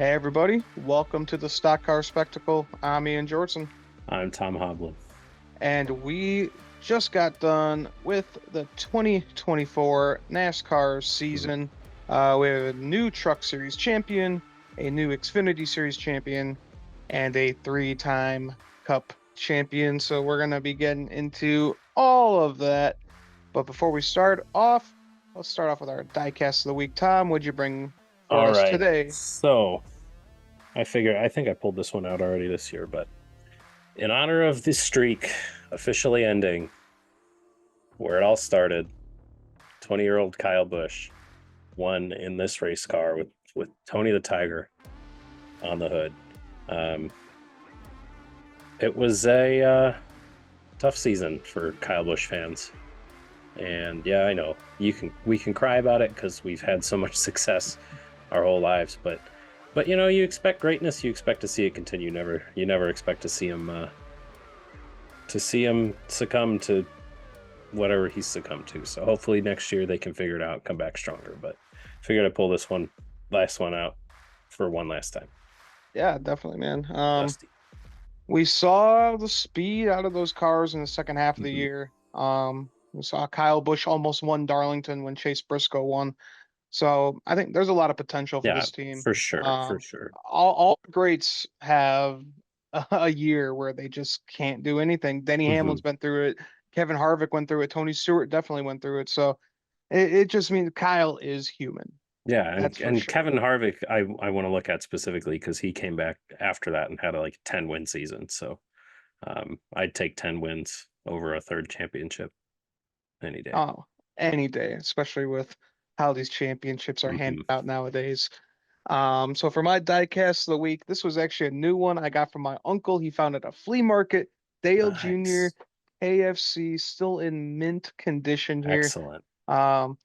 Hey everybody, welcome to the Stock Car Spectacle. I'm Ian Jordan, I'm Tom Hoblin. and we just got done with the 2024 NASCAR Mhm. season. We have a new Truck Series champion, a new Xfinity Series champion, and a three-time Cup champion. So we're gonna be getting into all of that. But before we start off, let's start off with our diecast of the week. Tom, what'd you bring for All us right. today? So I think I pulled this one out already this year, but in honor of this streak officially ending, where it all started, 20-year-old Kyle Busch won in this race car with Tony the Tiger on the hood. Um, it was a tough season for Kyle Busch fans. And yeah, I know we can cry about it because we've had so much success our whole lives, but you expect greatness, you expect to see it continue. You never expect to see him succumb to whatever he's succumbed to. So hopefully next year they can figure it out, come back stronger. But figured I'd pull this last one out for one last time. Yeah, definitely, man. Dusty. We saw the speed out of those cars in the second half of the Hmm. year. We saw Kyle Busch almost won Darlington when Chase Briscoe won. So I think there's a lot of potential for Yeah, this team. for sure, for sure. All the greats have a year where they just can't do anything. Denny Hmm. Hamlin's been through it. Kevin Harvick went through it. Tony Stewart definitely went through it. So it just means Kyle is human. Yeah, That's for and sure. Kevin Harvick, I want to look at specifically because he came back after that and had a 10 win season. So I'd take 10 wins over a third championship any day. Oh, any day, especially with how these championships are handed Hmm. out nowadays. So for my diecast of the week, this was actually a new one I got from my uncle. He found it at a flea market. Dale Jr. Nice. KFC, still in mint condition here. Excellent. Um,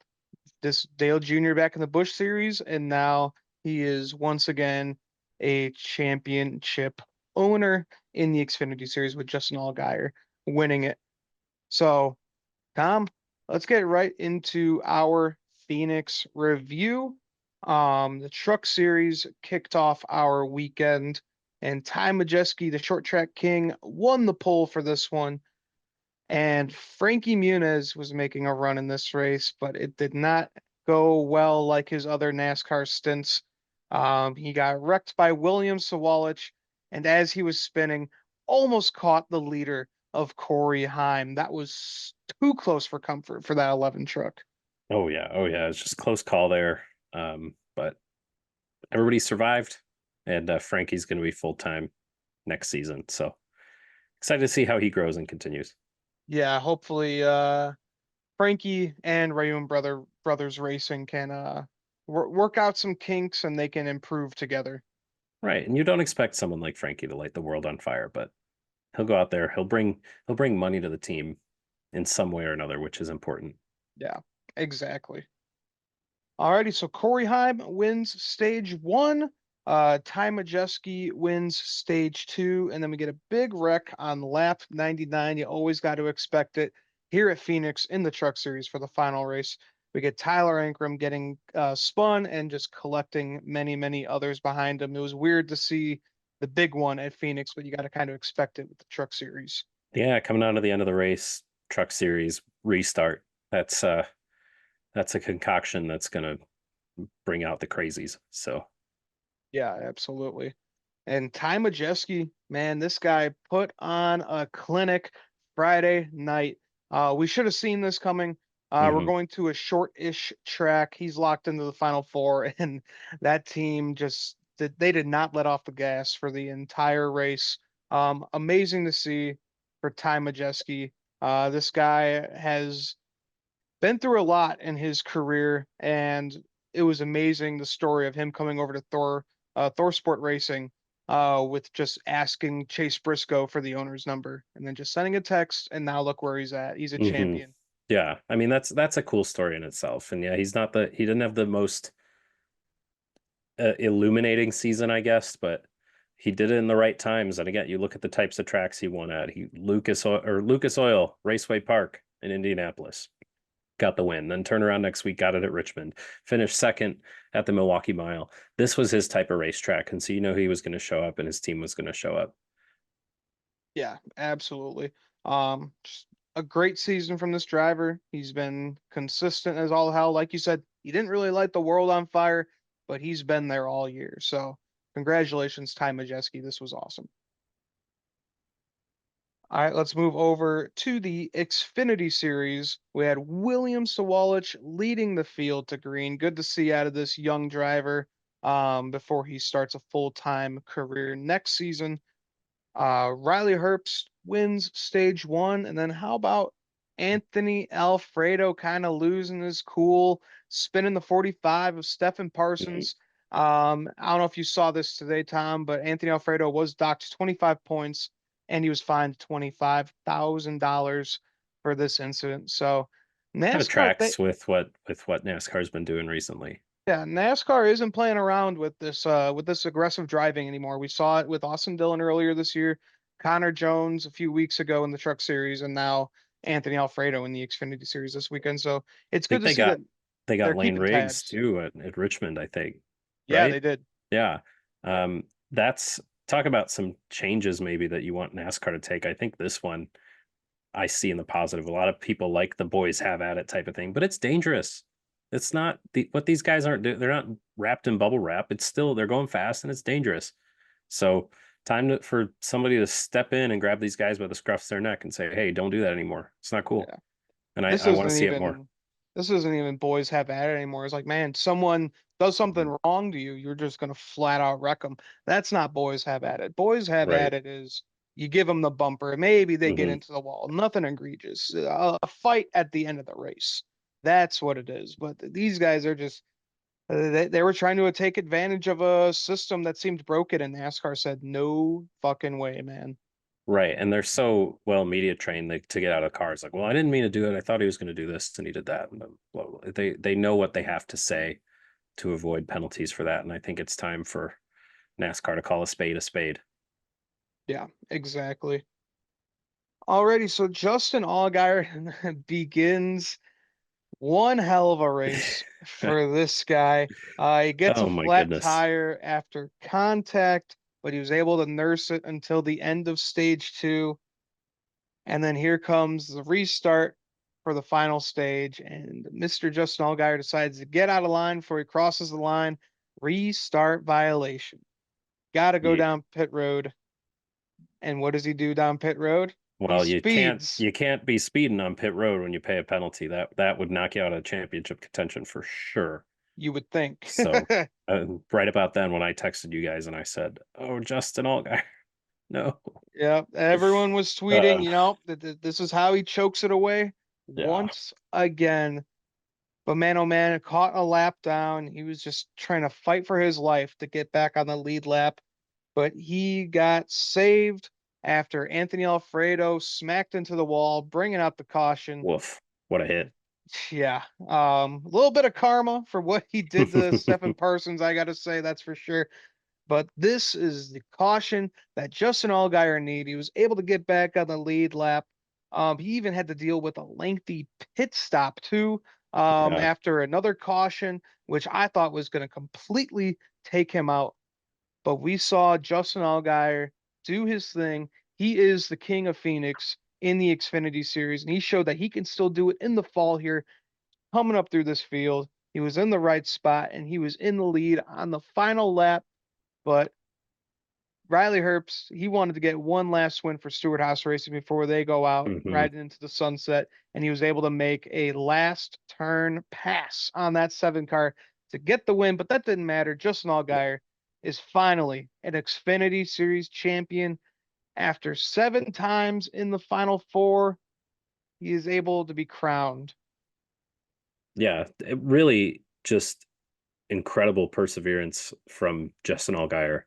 this Dale Jr. back in the Bush series, and now he is once again a championship owner in the Xfinity series with Justin Allgaier winning it. So, Tom, let's get right into our Phoenix review. The Truck Series kicked off our weekend, and Ty Majeski, the short track king, won the pole for this one. And Frankie Muniz was making a run in this race, but it did not go well like his other NASCAR stints. He got wrecked by William Sawalich, and as he was spinning, almost caught the leader of Corey Heim. That was too close for comfort for that 11 truck. Oh yeah, oh yeah. It's just close call there. But everybody survived, and Frankie's going to be full time next season. So excited to see how he grows and continues. Yeah, hopefully Frankie and Rayun Brothers Racing can work out some kinks and they can improve together. Right, and you don't expect someone like Frankie to light the world on fire, but he'll go out there. He'll bring money to the team in some way or another, which is important. Yeah, exactly. Alrighty, so Corey Heim wins stage one. Ty Majeski wins stage two, and then we get a big wreck on lap 99. You always got to expect it here at Phoenix in the Truck Series for the final race. We get Tyler Ankrum getting spun and just collecting many others behind him. It was weird to see the big one at Phoenix, but you got to kind of expect it with the Truck Series. Yeah, coming out of the end of the race, truck series restart. That's a concoction that's going to bring out the crazies. So Yeah, absolutely. And Ty Majeski, man, this guy put on a clinic Friday night. We should have seen this coming. We're mhm. going to a short-ish track. He's locked into the final four, and that team they did not let off the gas for the entire race. Amazing to see for Ty Majeski. This guy has been through a lot in his career, and it was amazing the story of him coming over to Thor Sport Racing, with just asking Chase Briscoe for the owner's number and then just sending a text, and now look where he's at. He's a Hmm. champion. Yeah, I mean that's a cool story in itself, and yeah, he didn't have the most illuminating season, I guess, but he did it in the right times. And again, you look at the types of tracks he won at. Lucas Oil Raceway Park in Indianapolis. got the win. Then turn around next week, got it at Richmond, finished second at the Milwaukee Mile. This was his type of racetrack. And so you know he was going to show up and his team was going to show up. Yeah, absolutely. Just a great season from this driver. He's been consistent as all hell. Like you said, he didn't really light the world on fire, but he's been there all year. So congratulations, Ty Majeski. This was awesome. All right, let's move over to the Xfinity Series. We had William Sawalich leading the field to green. Good to see out of this young driver before he starts a full-time career next season. Riley Herbst wins stage one. And then how about Anthony Alfredo kind of losing his cool, spinning the 45 of Stefan Mhm. Parsons? I don't know if you saw this today, Tom, but Anthony Alfredo was docked 25 points and he was fined $25,000 for this incident. So Kind of NASCAR, tracks with what NASCAR's been doing recently. yeah, NASCAR isn't playing around with this aggressive driving anymore. We saw it with Austin Dillon earlier this year, Connor Jones a few weeks ago in the Truck Series, and now Anthony Alfredo in the Xfinity Series this weekend. So it's I good think to see that they they're got Lane keeping Riggs tabs. too at Richmond, I think. Yeah, Right? they did. Yeah. That's talk about some changes maybe that you want NASCAR to take. I think this one I see in the positive. A lot of people like the boys have at it type of thing, but it's dangerous. It's not what these guys aren't doing. They're not wrapped in bubble wrap. It's still they're going fast and it's dangerous. So for somebody to step in and grab these guys by the scruffs of their neck and say, "Hey, don't do that anymore. It's not cool." Yeah. And This I want to isn't see it more. even this isn't even boys have at it anymore. It's like, man, someone does Mhm. something wrong to you, you're just gonna flat out wreck them. That's not boys have at it. Boys have Right. at it is you give them the bumper, maybe they get Hmm. into the wall. Nothing egregious. A fight at the end of the race. That's what it is. But these guys are just they were trying to take advantage of a system that seemed broken, and NASCAR said, no fucking way, man. Right. And they're so well media trained to get out of cars. Like, well, I didn't mean to do it. I thought he was going to do this and he did that. And blah, blah, blah. They know what they have to say to avoid penalties for that. And I think it's time for NASCAR to call a spade a spade. Yeah, exactly. Alrighty, so Justin Allgaier begins one hell of a race for this guy. He gets a Oh my flat goodness. tire after contact, but he was able to nurse it until the end of stage two. And then here comes the restart for the final stage. And Mr. Justin Allgaier decides to get out of line before he crosses the line. Restart violation. Got to go Yeah. down pit road. And what does he do down pit road? He Well, speeds. you can't be speeding on pit road when you pay a penalty. That would knock you out of championship contention for sure. You would think. So right about then when I texted you guys and I said, "Oh, Justin Allgaier, no." Yeah, everyone was tweeting, Uh, that this is how he chokes it away yeah. once again. But man, oh man, caught a lap down. He was just trying to fight for his life to get back on the lead lap, but he got saved after Anthony Alfredo smacked into the wall, bringing out the caution. Woof. What a hit. Yeah, a little bit of karma for what he did to Stephen Parsons, I gotta say, that's for sure. But this is the caution that Justin Allgaier need. He was able to get back on the lead lap. He even had to deal with a lengthy pit stop too, Yeah. after another caution, which I thought was going to completely take him out. But we saw Justin Allgaier do his thing. He is the king of Phoenix in the Xfinity Series, and he showed that he can still do it in the fall here, coming up through this field. He was in the right spot, and he was in the lead on the final lap. But Riley Herbst, he wanted to get one last win for Stewart House Racing before they go out Hmm. riding into the sunset, and he was able to make a last turn pass on that seven car to get the win, but that didn't matter. Justin Allgaier is finally an Xfinity Series champion after 7 times in the final four. He is able to be crowned. Yeah. It really just incredible perseverance from Justin Allgaier.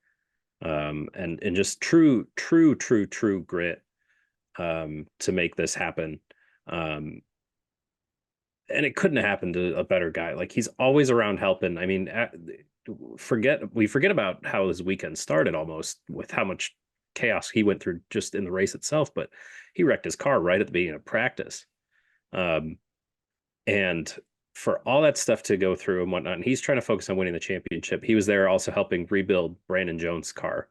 And just true grit to make this happen. Um, and it couldn't have happened to a better guy. Like he's always around helping. I mean, we forget about how his weekend started almost with how much chaos he went through just in the race itself. But he wrecked his car right at the beginning of practice, um, And for all that stuff to go through and whatnot, and he's trying to focus on winning the championship. He was there also helping rebuild Brandon Jones' car,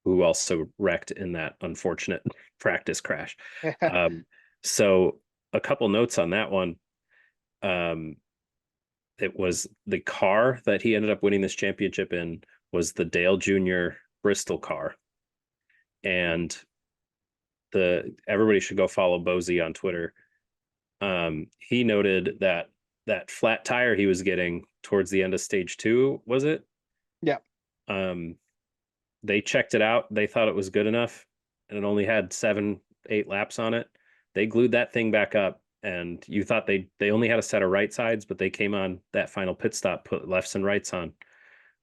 who also wrecked in that unfortunate practice crash. Yeah. Um, so a couple notes on that one. Um, it was the car that he ended up winning this championship in was the Dale Jr. Bristol car. And the everybody should go follow Bozy on Twitter. He noted that that flat tire he was getting towards the end of stage two, was it? Yeah. Um, they checked it out. They thought it was good enough, and it only had 7, 8 laps on it. They glued that thing back up, and you thought they only had a set of right sides, but they came on that final pit stop, put lefts and rights on,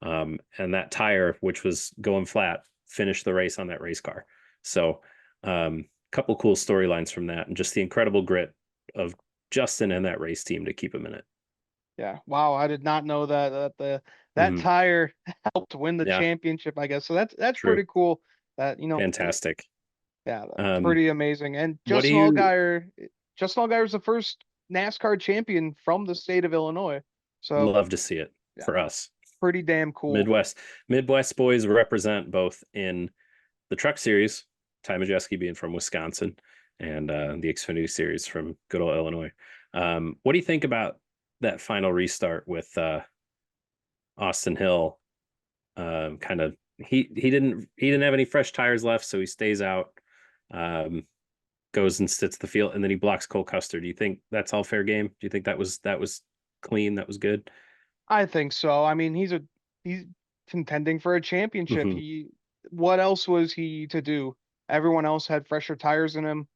and that tire, which was going flat, finished the race on that race car. So, couple cool storylines from that, and just the incredible grit of Justin and that race team to keep him in it. Yeah. Wow, I did not know that Mm-hmm. tire helped win the Yeah, championship, I guess. So that's true. pretty cool. That, Fantastic. yeah, Um, pretty amazing. And what do you Justin Allgaier is the first NASCAR champion from the state of Illinois. So, love to see it yeah, for us? pretty damn cool. Midwest boys represent both in the Truck Series, Ty Majeski being from Wisconsin, and the Xfinity Series from good old Illinois. What do you think about that final restart with Austin Hill? Kind of he didn't have any fresh tires left, so he stays out. Goes and sits the field, and then he blocks Cole Custer. Do you think that's all fair game? Do you think that was clean? That was good? I think so. I mean, he's contending for a championship. Hmm. What else was he to do? Everyone else had fresher tires in him.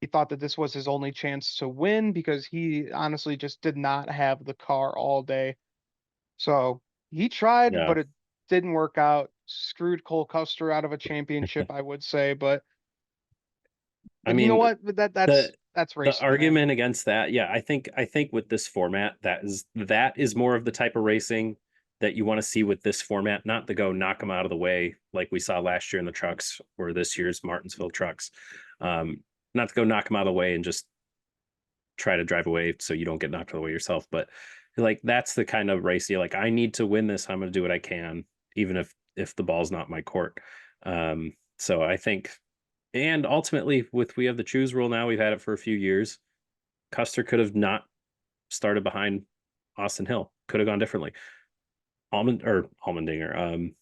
He thought that this was his only chance to win because he honestly just did not have the car all day. So he tried, Yeah. but it didn't work out. Screwed Cole Custer out of a championship, I would say. I But you know mean, what? But the that's the racing, man. argument against that, yeah, I think with this format, that is more of the type of racing that you want to see with this format, not to go knock them out of the way like we saw last year in the trucks or this year's Martinsville trucks. Not to go knock them out of the way and just try to drive away so you don't get knocked out of the way yourself. But like that's the kind of race you like. I need to win this. I'm going to do what I can, even if the ball's not my court. So I think, and ultimately, with we have the choose rule now, we've had it for a few years. Custer could have not started behind Austin Hill. Could have gone differently. Allmendinger,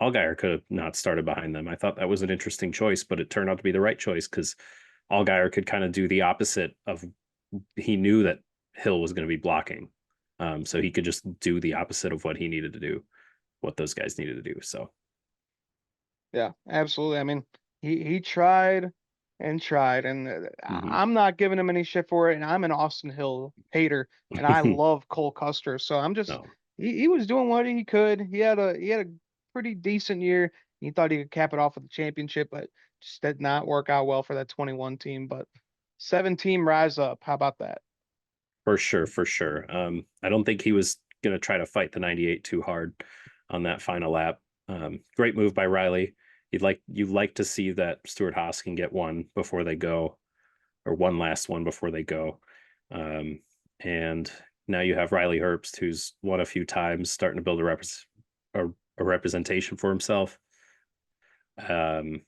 Allgaier could have not started behind them. I thought that was an interesting choice, but it turned out to be the right choice because Allgaier could kind of do the opposite of he knew that Hill was going to be blocking. So he could just do the opposite of what he needed to do, what those guys needed to do. So, Yeah, absolutely. I mean, he tried and tried, and mhm. I'm not giving him any shit for it. And I'm an Austin Hill hater, and I love Cole Custer. So I'm just No, he was doing what he could. He had a pretty decent year. He thought he could cap it off with the championship, but just did not work out well for that 21 team. But 7 team rise up. How about that? for sure, for sure. I don't think he was going to try to fight the 98 too hard on that final lap. Great move by Riley. You'd like to see that Stuart Haas can get one before they go, or one last one before they go. Um, and now you have Riley Herbst, who's won a few times, starting to build a representation for himself. Um,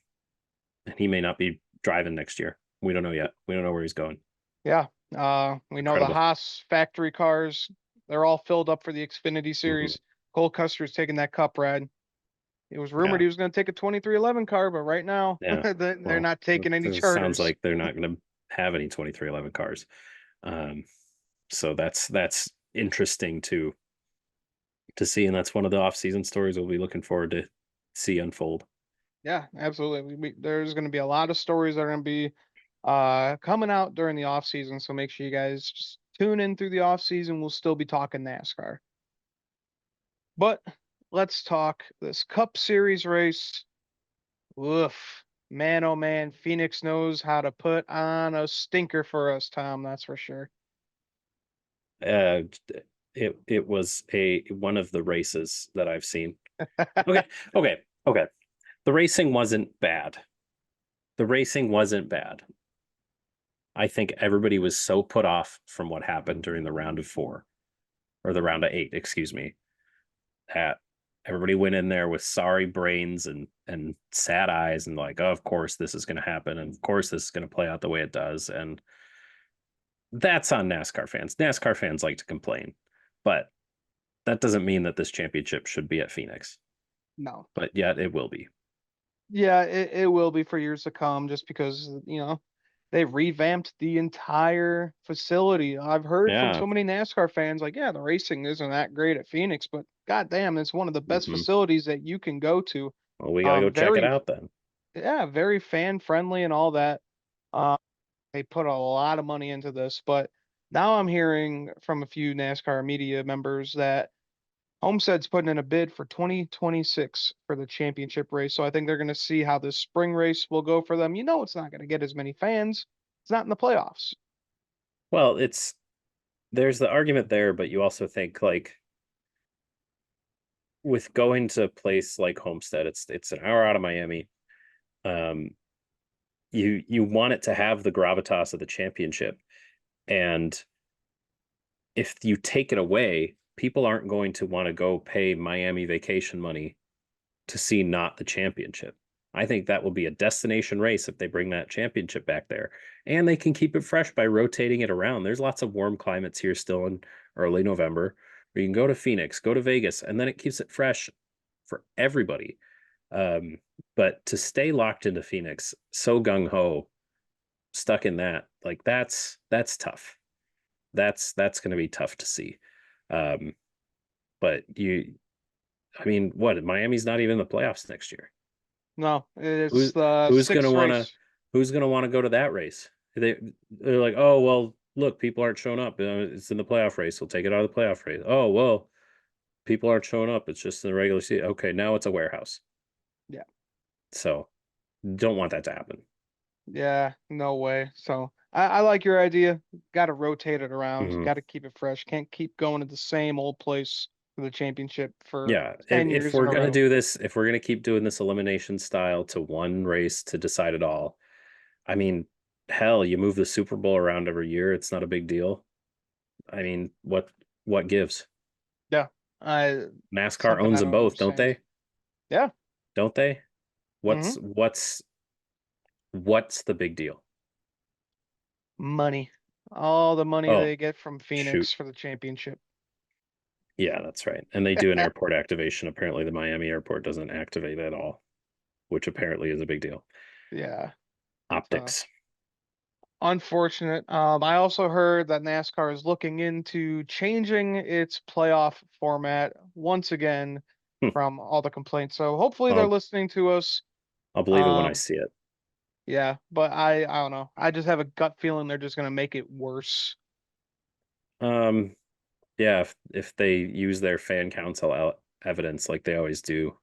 and he may not be driving next year. We don't know yet. We don't know where he's going. Yeah. We know the Incredible. Haas factory cars, they're all filled up for the Xfinity Hmm. series. Cole Custer's taking that cup ride. It was rumored Yeah. he was going to take a 2311 car, but right now Yeah. they're Well, not taking any it sounds charters. like they're not going to have any 2311 cars. Um, so that's interesting to see, and that's one of the off-season stories we'll be looking forward to see unfold. Yeah, absolutely. There's going to be a lot of stories that are going to be coming out during the off season, so make sure you guys just tune in through the off season. We'll still be talking NASCAR. But let's talk this Cup Series race. Woof. Man, oh man, Phoenix knows how to put on a stinker for us, Tom. That's for sure. Uh, it was a one of the races that I've seen. Okay, okay, okay. The racing wasn't bad. The racing wasn't bad. I think everybody was so put off from what happened during the round of 4 or the round of 8, excuse me, that everybody went in there with sorry brains and sad eyes and like, oh, of course this is going to happen, and of course this is going to play out the way it does, and that's on NASCAR fans. NASCAR fans like to complain, but that doesn't mean that this championship should be at Phoenix. No. But yet it will be. Yeah, it will be for years to come just because, they revamped the entire facility. I've heard from Yeah. so many NASCAR fans like, yeah, the racing isn't that great at Phoenix, but goddamn, it's one of the best Mm-hmm. facilities that you can go to. Well, we got to go check it Very, out then. yeah, very fan friendly and all that. Uh, they put a lot of money into this, but now I'm hearing from a few NASCAR media members that Homestead's putting in a bid for 2026 for the championship race. So I think they're going to see how this spring race will go for them. It's not going to get as many fans. It's not in the playoffs. Well, there's the argument there, but you also think like with going to a place like Homestead, it's an hour out of Miami. Um, you want it to have the gravitas of the championship, and if you take it away, people aren't going to want to go pay Miami vacation money to see not the championship. I think that will be a destination race if they bring that championship back there. And they can keep it fresh by rotating it around. There's lots of warm climates here still in early November where you can go to Phoenix, go to Vegas, and then it keeps it fresh for everybody. Um, but to stay locked into Phoenix, so gung ho, stuck in that, like that's tough. That's going to be tough to see. Um, but I mean, what? Miami's not even in the playoffs next year. No, it's Who the who's gonna sixth wanna race. who's gonna want to go to that race? They're like, oh well, look, people aren't showing up. It's in the playoff race. We'll take it out of the playoff race. Oh well, people aren't showing up. It's just in the regular season. Okay, now it's a warehouse. Yeah. So don't want that to happen. Yeah, no way. So I like your idea. Got to rotate it around. Hmm. Got to keep it fresh. Can't keep going to the same old place for the championship for Yeah, 10 if years in we're a gonna row. do this, if we're gonna keep doing this elimination style to one race to decide it all, I mean, hell, you move the Super Bowl around every year. It's not a big deal. I mean, what gives? Yeah. I NASCAR Something owns I them don't both, don't understand. they? Yeah. Don't they? Hmm. What's the big deal? Money. All the money Oh, they get from shoot. Phoenix for the championship. Yeah, that's right. And they do an airport activation. Apparently, the Miami airport doesn't activate at all, which apparently is a big deal. Yeah. So Optics. unfortunate. I also heard that NASCAR is looking into changing its playoff format once again Hmm. from all the complaints. So hopefully they're I'll listening to us. I'll believe it when I Um, see it. yeah, but I don't know. I just have a gut feeling they're just gonna make it worse. Um, yeah, if they use their fan council evidence like they always do,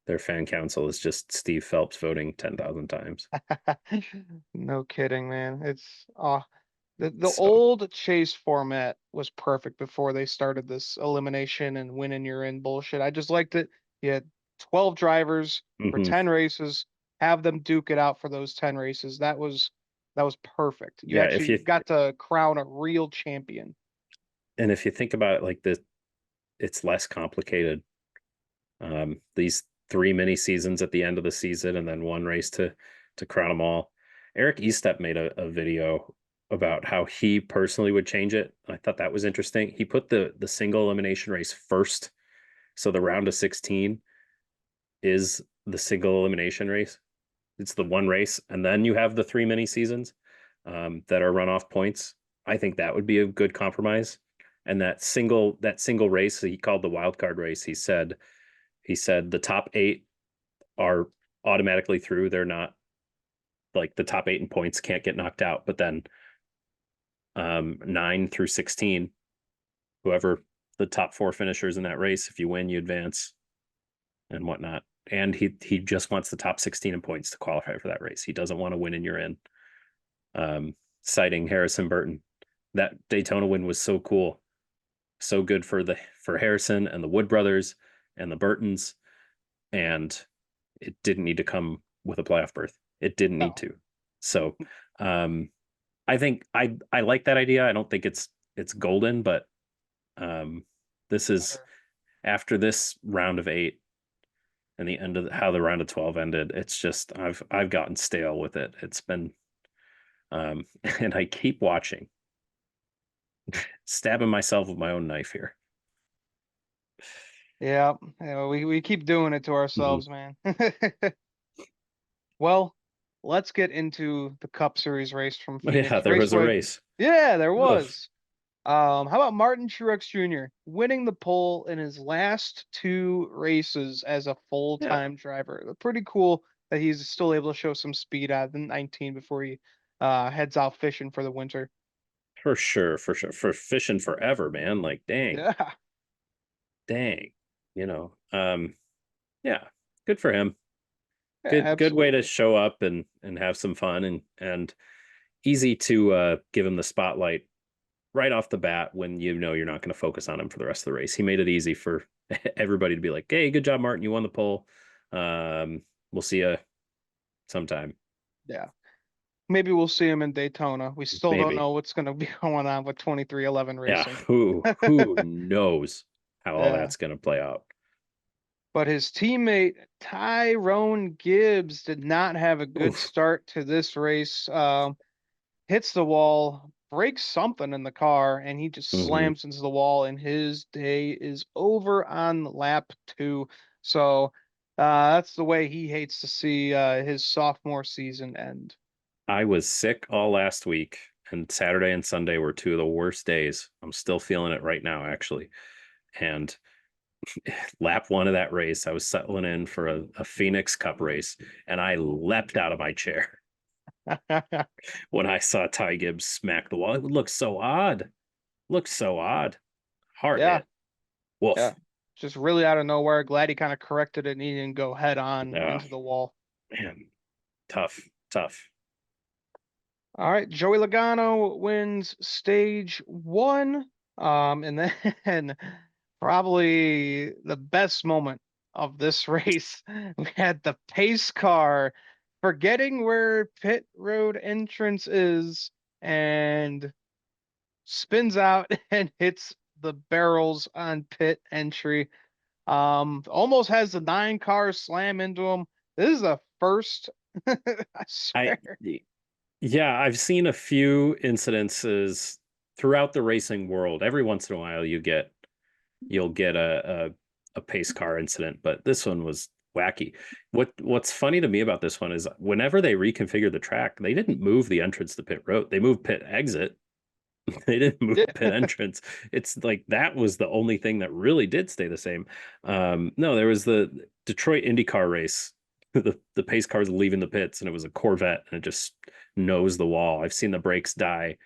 their fan council is just Steve Phelps voting 10,000 times. No kidding, man. The So, old chase format was perfect before they started this elimination and winning you're in bullshit. I just liked it. You had 12 drivers for mhm. 10 races, have them duke it out for those 10 races. That was perfect. You Yeah, if actually you got to crown a real champion. and if you think about it like this, it's less complicated. These 3 mini seasons at the end of the season, and then one race to crown them all. Eric Estep made a video about how he personally would change it. I thought that was interesting. He put the single elimination race first, so the round of 16 is the single elimination race. It's the one race, and then you have the 3 mini seasons that are runoff points. I think that would be a good compromise. And that single race he called the wild card race. He said the top 8 are automatically through. They're not like the top 8 in points can't get knocked out. But then 9 through 16, whoever the top 4 finishers in that race, if you win, you advance and whatnot. And he just wants the top 16 in points to qualify for that race. He doesn't want to win and you're in. Citing Harrison Burton, that Daytona win was so cool, so good for Harrison and the Wood brothers and the Burtons, and it didn't need to come with a playoff berth. It didn't need No. to. So, um, I think I like that idea. I don't think it's golden, but um, this is Better. after this round of 8 and the end of how the round of 12 ended. It's just I've gotten stale with it. It's been and I keep watching, stabbing myself with my own knife here. Yeah, yeah, we keep doing it to Mhm. ourselves, man. Well, let's get into the Cup Series race from Yeah, Phoenix there was a Raceway. race. Yeah, there Ugh. was. How about Martin Truex Jr. winning the pole in his last two races as a Yeah, full-time driver? Pretty cool that he's still able to show some speed out of the 19 before he heads out fishing for the winter. for sure, for sure. For fishing forever, man. Like, dang, Yeah, dang. You know, yeah, good for him. yeah, Good way to absolutely. show up and have some fun and easy to give him the spotlight right off the bat when you know you're not going to focus on him for the rest of the race. He made it easy for everybody to be like, "Hey, good job, Martin. You won the pole. We'll see you sometime, Yeah. Maybe we'll see him in Daytona. We still don't maybe." know what's going to be going on with 2311 Yeah, racing. who knows how all Yeah. that's going to play out? But his teammate Tyrone Gibbs did not have a good Oof. start to this race. Hits the wall, breaks something in the car, and he just Hmm. slams into the wall, and his day is over on lap two. So that's the way he hates to see his sophomore season end. I was sick all last week, and Saturday and Sunday were two of the worst days. I'm still feeling it right now, actually. And lap one of that race, I was settling in for a Phoenix Cup race, and I leapt out of my chair when I saw Ty Gibbs smack the wall. It looked so odd. Looked so odd. Hard Yeah, hit. Wolf. yeah. Just really out of nowhere. Glad he kind of corrected it and he didn't go head on Yeah, into the wall. man. Tough. Tough. All right, Joey Logano wins stage one. And then probably the best moment of this race, we had the pace car forgetting where pit road entrance is and spins out and hits the barrels on pit entry. Almost has the nine cars slam into him. This is the first, I I swear. Yeah, I've seen a few incidences throughout the racing world. Every once in a while you'll get a pace car incident, but this one was wacky. What's funny to me about this one is whenever they reconfigured the track, they didn't move the entrance to pit road. They moved pit exit. They didn't move pit Yeah. entrance. It's like that was the only thing that really did stay the same. No, there was the Detroit IndyCar race. The pace cars leaving the pits, and it was a Corvette, and it just nosed the wall. I've seen the brakes die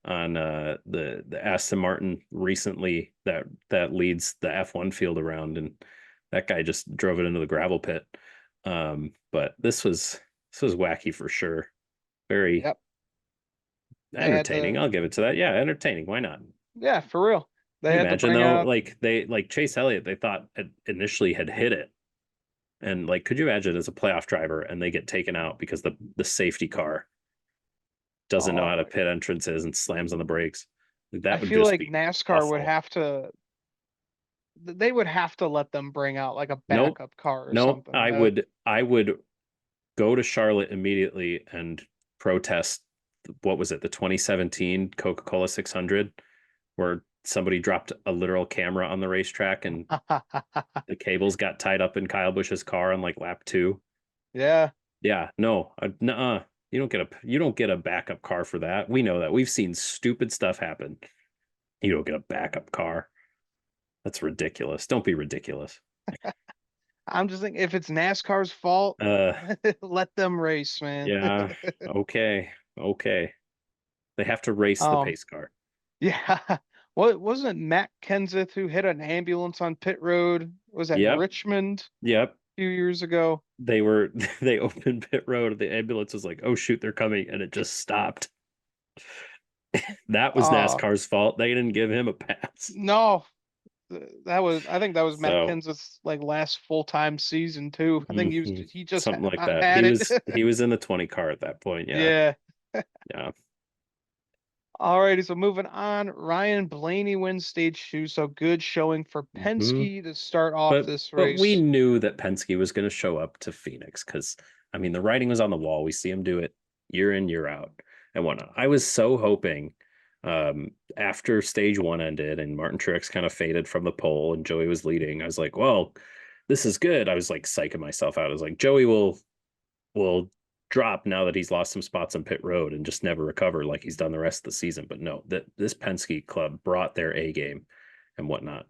on the Aston Martin recently that leads the F1 field around, and that guy just drove it into the gravel pit. But this was wacky for sure. Very Yep. They had entertaining. to, I'll give it to that. Yeah, entertaining. Why not? Can yeah, for real. They you had to imagine bring though? out, Like like Chase Elliott, they thought initially had hit it, and like, could you imagine as a playoff driver and they get taken out because the safety car doesn't know oh how to my pit God. entrances and slams on the brakes? Like, that I would feel just like be NASCAR would awful. have to, they would have to let them bring out like a Nope, backup car or nope. something. I would go to Charlotte immediately and protest. What was it? The 2017 Coca-Cola 600, where somebody dropped a literal camera on the racetrack and the cables got tied up in Kyle Busch's car on like lap two. Yeah, Yeah, no, nuh-uh. You don't get a backup car for that. We know that. We've seen stupid stuff happen. You don't get a backup car. That's ridiculous. Don't be ridiculous. I'm just thinking if it's NASCAR's fault, Uh, let them race, man. yeah. Okay. Okay. They have to race the Um, pace car. yeah. What wasn't Matt Kenseth who hit an ambulance on pit road? Was that Yep. Richmond Yep. a few years ago? They were they opened pit road. The ambulance was like, "Oh shoot, they're coming," and it just stopped. That was Uh, NASCAR's fault. They didn't give him a pass. no, that was I think that was Matt So Kenseth's like last full-time season too. I think he just something like that. had He it. was he was in the 20 car at that point. Yeah. Yeah. Yeah. Alrighty, so moving on. Ryan Blaney wins stage two. So good showing for Hmm. Penske to start off But this we race. knew that Penske was going to show up to Phoenix because I mean the writing was on the wall. We see him do it year in year out and whatnot. I was so hoping after stage one ended and Martin Truex kind of faded from the pole and Joey was leading. I was like, well, this is good. I was like psyching myself out. I was like, Joey will drop now that he's lost some spots on pit road and just never recover like he's done the rest of the season. But no, that this Penske club brought their A game and whatnot.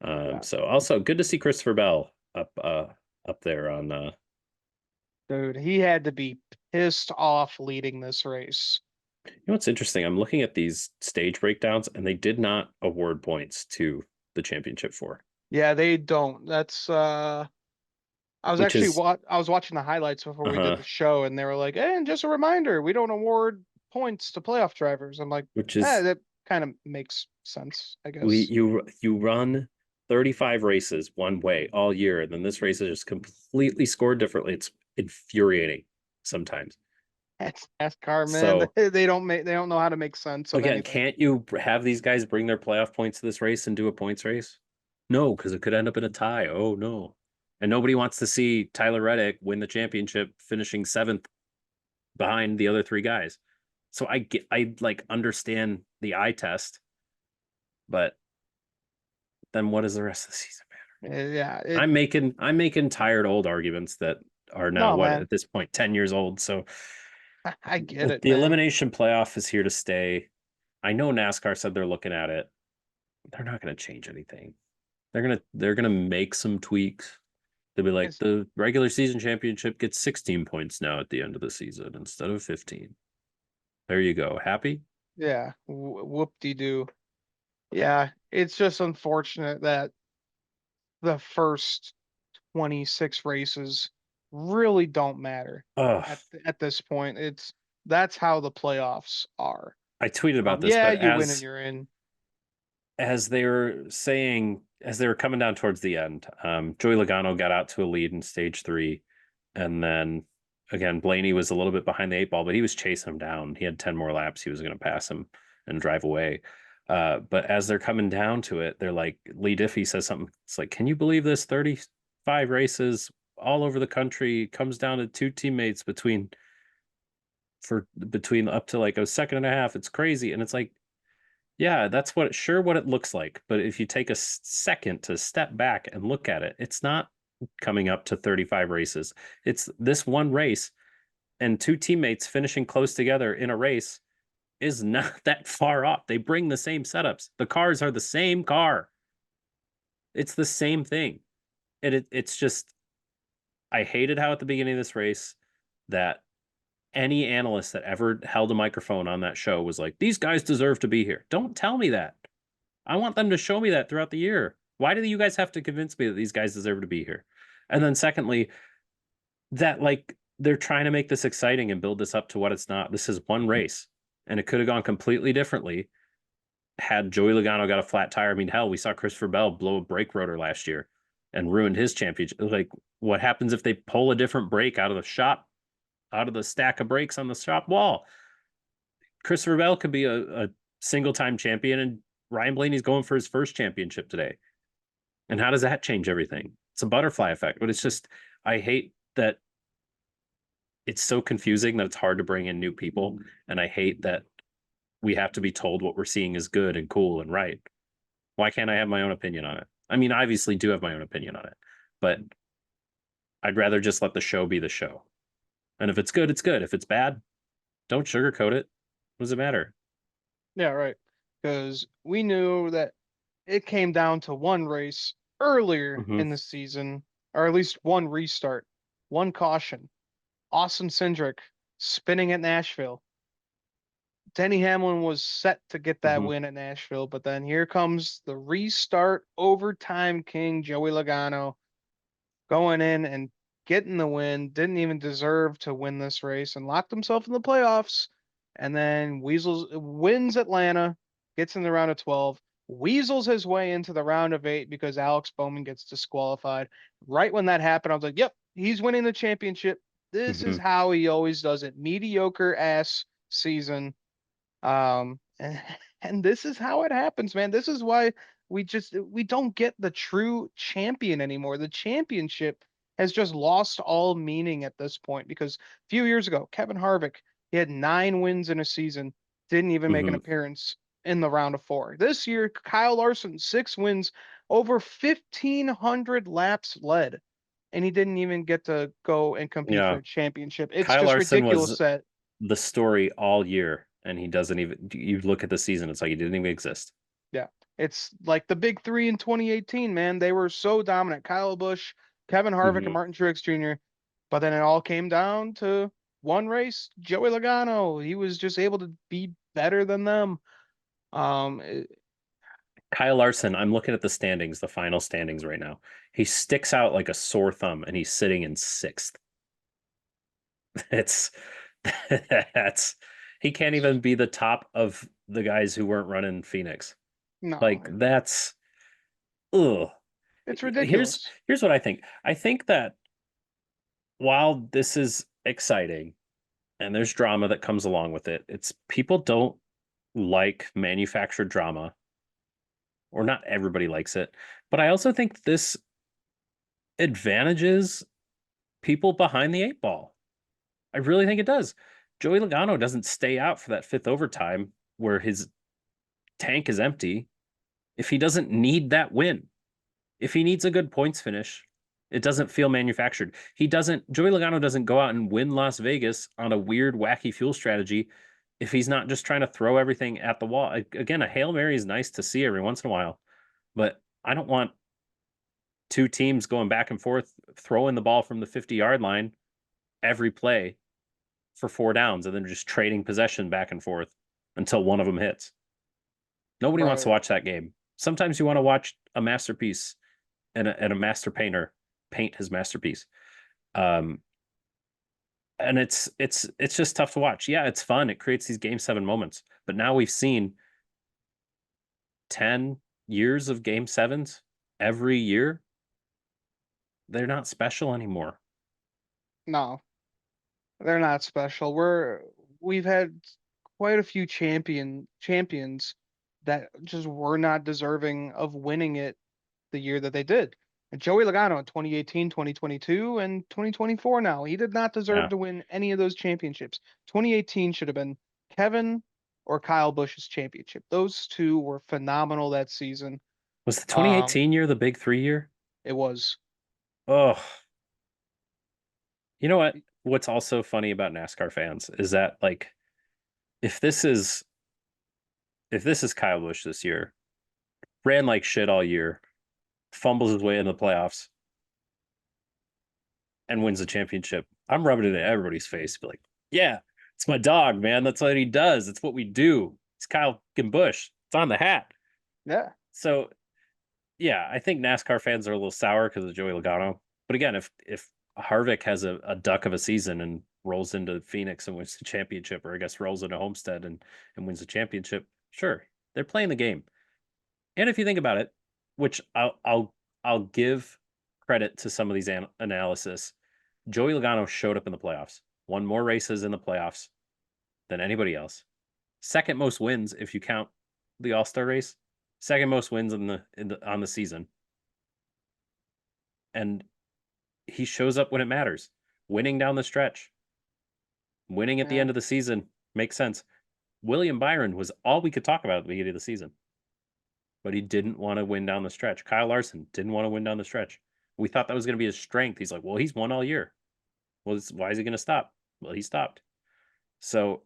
Yeah, So also good to see Christopher Bell up there on dude, he had to be pissed off leading this race. you know what's interesting? I'm looking at these stage breakdowns and they did not award points to the championship for, Yeah, they don't. That's I was which actually is I was watching the highlights before we did uh the show, and they were like, "And just a reminder, we don't award points to playoff drivers." I'm like, which is that kind of makes sense, I we guess. you run 35 races one way all year and then this race is just completely scored differently. It's infuriating sometimes. That's NASCAR, man. So They don't know how to make sense of again, anything. can't you have these guys bring their playoff points to this race and do a points race? No, because it could end up in a tie. Oh no. And nobody wants to see Tyler Reddick win the championship, finishing seventh behind the other three guys. So I like understand the eye test, but then what does the rest of the season Yeah, matter? I'm making tired old arguments that are now no, what man. at this point 10 years old. So I get it, the man. elimination playoff is here to stay. I know NASCAR said they're looking at it. They're not going to change anything. They're gonna make some tweaks. They'll be like It's the regular season championship gets 16 points now at the end of the season instead of 15. There you go. Happy? yeah, whoop-de-doo. Yeah, it's just unfortunate that the first 26 races really don't matter Oh, at this point. That's how the playoffs are. I tweeted about this, Yeah, but you win and you're in. as they were saying, as they were coming down towards the end, Joey Logano got out to a lead in stage three, and then again Blaney was a little bit behind the eight ball, but he was chasing him down. He had 10 more laps. He was going to pass him and drive away. But as they're coming down to it, they're like Lee Diffie says something. It's like, can you believe this? 35 races all over the country comes down to two teammates between up to like a second and a half. It's crazy, and it's like yeah, that's what it looks like. But if you take a second to step back and look at it, it's not coming up to 35 races. It's this one race and two teammates finishing close together in a race is not that far off. They bring the same setups. The cars are the same car. It's the same thing. And it's just I hated how at the beginning of this race that any analyst that ever held a microphone on that show was like, these guys deserve to be here. Don't tell me that. I want them to show me that throughout the year. Why do you guys have to convince me that these guys deserve to be here? And then secondly, that like they're trying to make this exciting and build this up to what it's not. This is one race, and it could have gone completely differently had Joey Logano got a flat tire. I mean, hell, we saw Christopher Bell blow a brake rotor last year and ruined his championship. Like, what happens if they pull a different brake out of the shop, out of the stack of brakes on the shop wall? Christopher Bell could be a single time champion, and Ryan Blaney's going for his first championship today. And how does that change everything? It's a butterfly effect, but it's just, I hate that it's so confusing that it's hard to bring in new people. And I hate that we have to be told what we're seeing is good and cool and right. Why can't I have my own opinion on it? I mean, I obviously do have my own opinion on it, but I'd rather just let the show be the show. And if it's good, it's good. If it's bad, don't sugarcoat it. What does it matter? Yeah, right. Because we knew that it came down to one race earlier Mm-hmm. in the season, or at least one restart, one caution. Austin Cindric spinning at Nashville. Denny Hamlin was set to get that Mm-hmm. win at Nashville, but then here comes the restart overtime king Joey Logano going in and getting the win. Didn't even deserve to win this race and locked himself in the playoffs. And then Weasels wins Atlanta, gets in the round of 12, weasels his way into the round of 8 because Alex Bowman gets disqualified. Right when that happened, I was like, yep, he's winning the championship. This is Mm-hmm. how he always does it. Mediocre ass season. And, and this is how it happens, man. This is why we don't get the true champion anymore. The championship has just lost all meaning at this point because a few years ago, Kevin Harvick, he had 9 wins in a season, didn't even make an Hmm. appearance in the round of four. This year, Kyle Larson, 6 wins, over 1,500 laps led, and he didn't even get to go and compete for Yeah. a championship. It's Kyle just Larson was ridiculous that the story all year, and he doesn't even. You look at the season; it's like he didn't even exist. Yeah. It's like the big three in 2018, man. They were so dominant. Kyle Busch, Kevin Harvick, and Hmm. Martin Truex Jr. But then it all came down to one race, Joey Logano. He was just able to be better than them. Um, it- Kyle Larson, I'm looking at the standings, the final standings right now. He sticks out like a sore thumb, and he's sitting in sixth. It's that's he can't even be the top of the guys who weren't running Phoenix. no, Like that's ugh. it's Here's ridiculous. here's what I think. I think that while this is exciting and there's drama that comes along with it, it's people don't like manufactured drama, or not everybody likes it. But I also think this advantages people behind the eight ball. I really think it does. Joey Logano doesn't stay out for that fifth overtime where his tank is empty if he doesn't need that win. If he needs a good points finish, it doesn't feel manufactured. Joey Logano doesn't go out and win Las Vegas on a weird, wacky fuel strategy if he's not just trying to throw everything at the wall. Again, a Hail Mary is nice to see every once in a while, but I don't want two teams going back and forth, throwing the ball from the 50-yard line every play for 4 downs and then just trading possession back and forth until one of them hits. Nobody wants to Right. watch that game. Sometimes you want to watch a masterpiece and a master painter paint his masterpiece. Um, and it's just tough to watch. Yeah, it's fun. It creates these game 7 moments. But now we've seen 10 years of game 7s every year. They're not special anymore. No, they're not special. We've had quite a few champions that just were not deserving of winning it the year that they did. And Joey Logano in 2018, 2022, and 2024 now. He did not deserve Yeah. to win any of those championships. 2018 should have been Kevin or Kyle Busch's championship. Those two were phenomenal that season. Was the Um, 2018 year the big 3 year? it was. Oh, you know what? What's also funny about NASCAR fans is that like if this is if this is Kyle Busch this year, ran like shit all year, fumbles his way into the playoffs, and wins the championship, I'm rubbing it in everybody's face. Be like, yeah, it's my dog, man. That's what he does. It's what we do. It's Kyle Busch. It's on the hat. Yeah, So yeah, I think NASCAR fans are a little sour because of Joey Logano. But again, if Harvick has a duck of a season and rolls into Phoenix and wins the championship, or I guess rolls into Homestead and wins the championship, sure, they're playing the game. And if you think about it, which I'll give credit to some of these analysis. Joey Logano showed up in the playoffs, won more races in the playoffs than anybody else. Second most wins if you count the All Star race. Second most wins on the season, and he shows up when it matters. Winning down the stretch, winning at the yeah. end of the season makes sense. William Byron was all we could talk about at the beginning of the season, but he didn't want to win down the stretch. Kyle Larson didn't want to win down the stretch. We thought that was going to be his strength. He's like, well, he's won all year. Well, why is he going to stop? Well, he stopped. So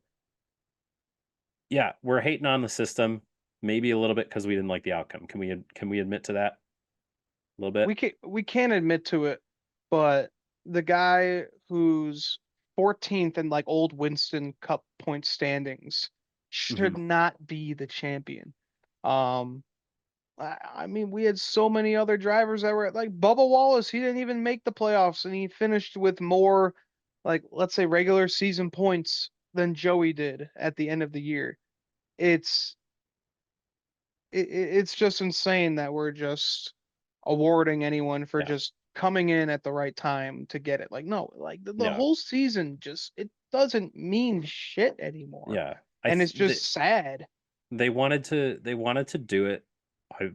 yeah, we're hating on the system, maybe a little bit because we didn't like the outcome. Can we admit to that a little bit? We can't admit to it, but the guy who's 14th in like old Winston Cup point standings Hmm. should not be the champion. Um, I mean, we had so many other drivers that were like Bubba Wallace. He didn't even make the playoffs, and he finished with more, like let's say, regular season points than Joey did at the end of the year. It's it's just insane that we're just awarding anyone for Yeah, just coming in at the right time to get it. Like, no, like the yeah, whole season just it doesn't mean shit anymore. yeah. And it's just sad. They wanted to do it, I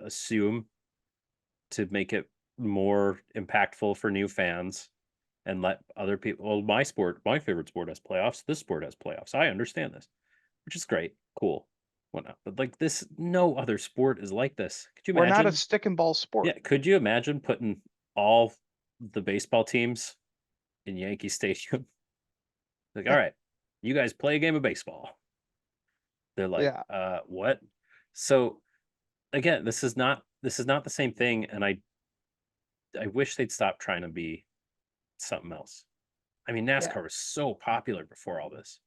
assume, to make it more impactful for new fans and let other people. Well, my favorite sport has playoffs. This sport has playoffs. I understand this, which is great, cool, whatnot. But like this, no other sport is like this. Could you We're not a imagine? stick and ball sport. Yeah, could you imagine putting all the baseball teams in Yankee Stadium? Like, all right, you guys play a game of baseball. They're like, Yeah, what? So again, this is not the same thing, and I wish they'd stop trying to be something else. I mean, yeah. NASCAR was so popular before all this.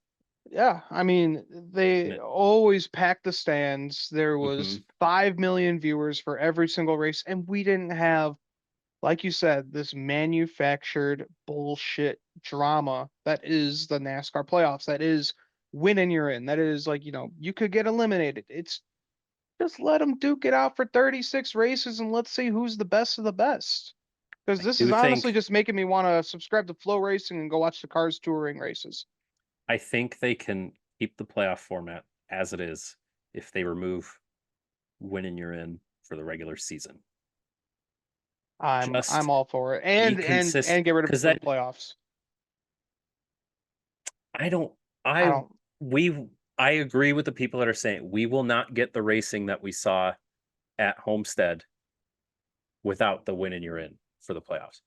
Yeah, I mean, And they always packed the stands. There was mhm. 5 million viewers for every single race, and we didn't have, like you said, this manufactured bullshit drama that is the NASCAR playoffs. That is winning you're in. That is like, you could get eliminated. It's just let them duke it out for 36 races and let's see who's the best of the best. Because I this is do honestly think just making me want to subscribe to Flow Racing and go watch the Cars Touring races. I think they can keep the playoff format as it is if they remove winning you're in for the regular season. I'm Just all for it. be And consistent, get rid of it because for the that playoffs. I don't I I don't we I agree with the people that are saying we will not get the racing that we saw at Homestead without the win and you're in for the playoffs.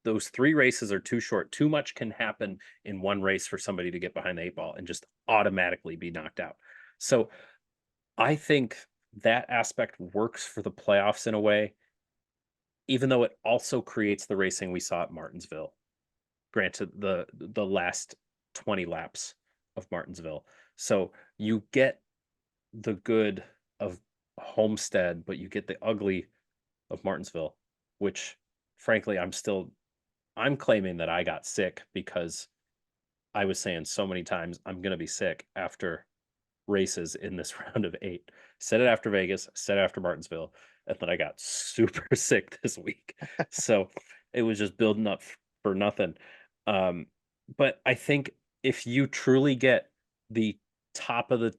Those three races are too short. Too much can happen in one race for somebody to get behind the eight ball and just automatically be knocked out. So I think that aspect works for the playoffs in a way, even though it also creates the racing we saw at Martinsville. Granted, the last 20 laps of Martinsville. So you get the good of Homestead, but you get the ugly of Martinsville, which frankly I'm claiming that I got sick because I was saying so many times I'm gonna be sick after races in this round of eight. Said it after Vegas, said it after Martinsville, and then I got super sick this week. So it was just building up for nothing. Um, but I think if you truly get the top of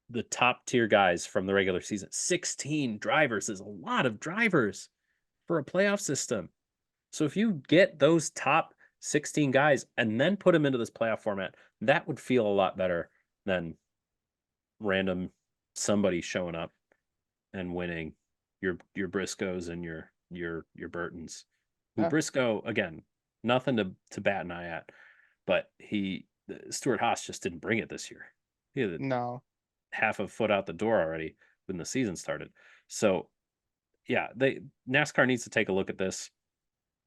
the top tier guys from the regular season, 16 drivers is a lot of drivers for a playoff system. So if you get those top 16 guys and then put them into this playoff format, that would feel a lot better than random somebody showing up and winning your Briscoes and your Burtons. Who yeah, Briscoe again, nothing to bat an eye at, but Stuart Haas just didn't bring it this year. He had no. half a foot out the door already when the season started. So yeah, they NASCAR needs to take a look at this.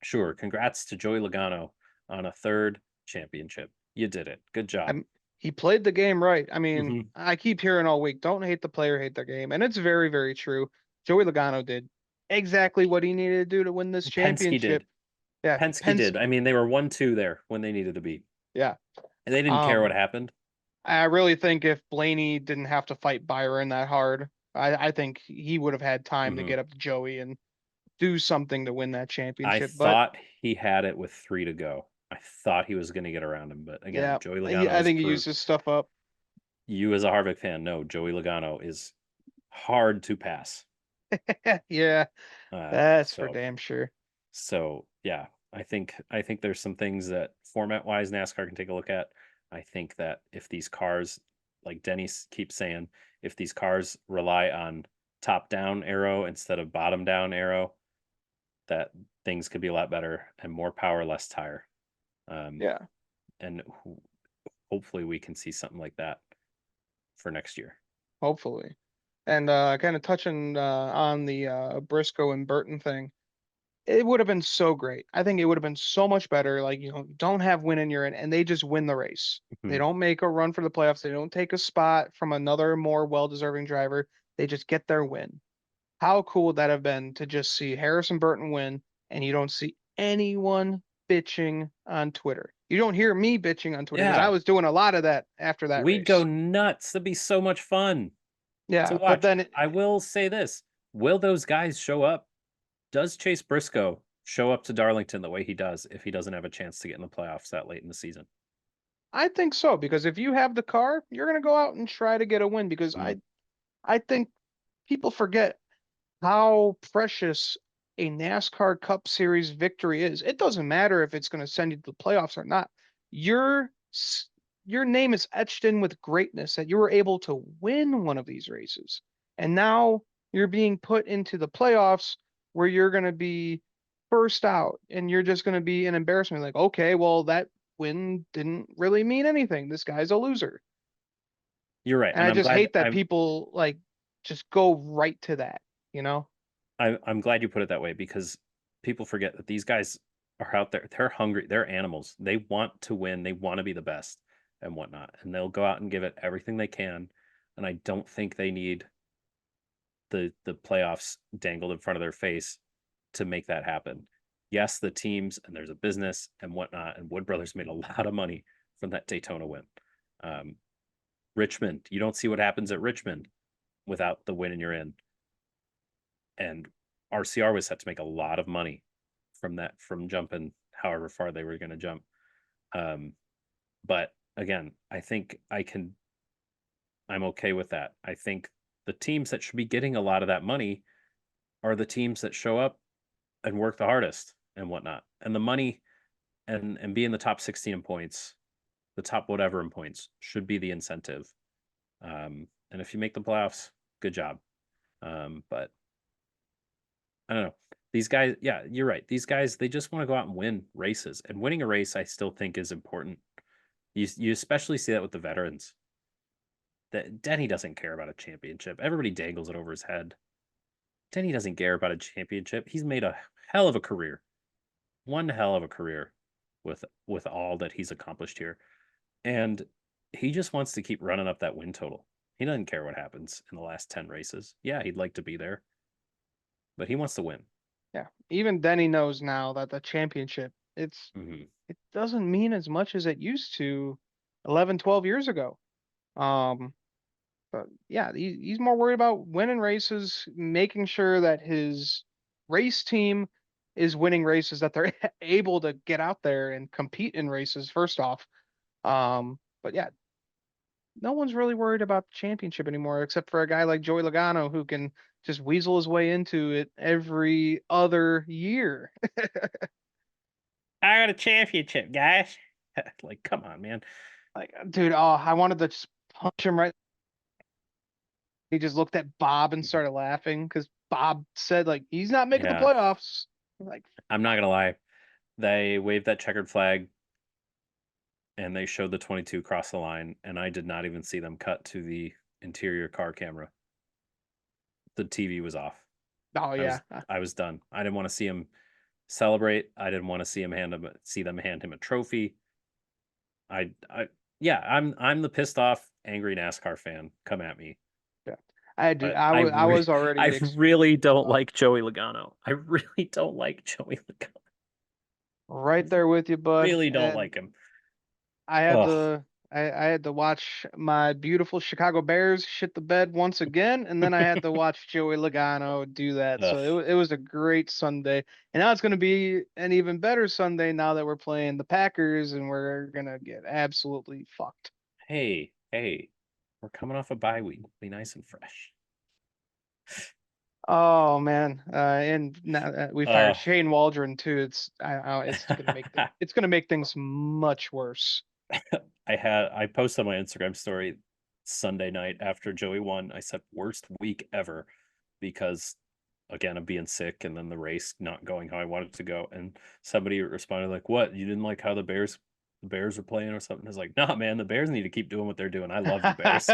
Sure, congrats to Joey Logano on a third championship. You did it. Good job. I'm He played the game right. I mean, Hmm. I keep hearing all week, don't hate the player, hate the game. And it's very, very true. Joey Logano did exactly what he needed to do to win this Penske championship. did. Yeah, Penske did. I Penske. mean, they were 1-2 there when they needed to be. Yeah. And they didn't care what Um, happened. I really think if Blaney didn't have to fight Byron that hard, I think he would have had time to Hmm. get up to Joey and do something to win that I championship. But thought he had it with 3 to go. I thought he was going to get around him. But again, yeah, Joey Logano I has think he used proved, his stuff up. you as a Harvick fan know Joey Logano is hard to pass. Yeah, that's for So damn sure. So yeah, I think there's some things that format wise NASCAR can take a look at. I think that if these cars, like keeps saying, if these cars rely on top down arrow instead of bottom down arrow, that things could be a lot better and more power, less tire. Um, Yeah, and hopefully we can see something like that for next year. hopefully. And kind of touching on the Briscoe and Burton thing, it would have been so great. I think it would have been so much better. Like, don't have win in your end, and they just win the race. They Mhm. don't make a run for the playoffs. They don't take a spot from another more well-deserving driver. They just get their win. How cool would that have been to just see Harrison Burton win, and you don't see anyone bitching on Twitter? You don't hear me bitching on Twitter because I Yeah, was doing a lot of that after that we'd go race. nuts. That'd be so much fun to Yeah, but watch. then I will say this: will those guys show up? Does Chase Briscoe show up to Darlington the way he does if he doesn't have a chance to get in the playoffs that late in the season? I think so because if you have the car, you're gonna go out and try to get a win because Mm. I think people forget how precious a NASCAR Cup Series victory is. It doesn't matter if it's going to send you to the playoffs or not. Your your name is etched in with greatness that you were able to win one of these races. And now you're being put into the playoffs where you're going to be first out and you're just going to be an embarrassment. Like, okay, well, that win didn't really mean anything. This guy's a loser. You're right, And and I I'm just glad hate that people like just go right to that, you know? I'm glad you put it that way because people forget that these guys are out there. They're hungry. They're animals. They want to win. They want to be the best and whatnot, and they'll go out and give it everything they can. And I don't think they need the playoffs dangled in front of their face to make that happen. Yes, the teams and there's a business and whatnot, and Wood Brothers made a lot of money from that Daytona win. Um, Richmond, you don't see what happens at Richmond without the win and you're in. And RCR was set to make a lot of money from that, from jumping however far they were going to jump. Um, but again, I think I'm okay with that. I think the teams that should be getting a lot of that money are the teams that show up and work the hardest and whatnot. And the money and be in the top 16 in points, the top whatever in points should be the incentive. And if you make the playoffs, good job. But I don't know. These guys, yeah, you're right. These guys, they just want to go out and win races. And winning a race, I still think is important. You especially see that with the veterans. That Denny doesn't care about a championship. Everybody dangles it over his head. Denny doesn't care about a championship. He's made a hell of a career. One hell of a career with all that he's accomplished here. And he just wants to keep running up that win total. He doesn't care what happens in the last 10 races. Yeah, he'd like to be there, but he wants to win. Yeah. Even Denny knows now that the championship, Hmm. it doesn't mean as much as it used to 11, 12 years ago. Um, but yeah, he's more worried about winning races, making sure that his race team is winning races, that they're able to get out there and compete in races, first off. But yeah, no one's really worried about the championship anymore, except for a guy like Joey Logano who can just weasel his way into it every other year. I got a championship, guys. Like, come on, man. Like, dude, oh, I wanted to just punch him right. He just looked at Bob and Mhm. started laughing because Bob said like he's not making the Yeah, playoffs. Like, I'm not gonna lie. They waved that checkered flag and they showed the 22 cross the line, and I did not even see them cut to the interior car camera. The TV was off. oh I yeah, was I was done. I didn't want to see him celebrate. I didn't want to see them hand him a trophy. I yeah, I'm the pissed off angry NASCAR fan. Come at me. yeah. I do. But I I was I already really don't like Joey Logano. I really don't like Joey Logano. right there with you, bud. Really don't And like him. I had Oh, to I had to watch my beautiful Chicago Bears shit the bed once again, and then I had to watch Joey Logano do that. ugh. So it was a great Sunday, and now it's going to be an even better Sunday now that we're playing the Packers, and we're gonna get absolutely fucked. Hey, we're coming off a bye week. Be nice and fresh. Oh man, and now we fired Uh, Shane Waldron too. It's gonna make things much worse. I posted on my Instagram story Sunday night after Joey won. I said worst week ever because again of being sick and then the race not going how I wanted it to go. And somebody responded like, "What? You didn't like how the Bears were playing or something?" I was like, "Nah, man, the Bears need to keep doing what they're doing. I love the Bears."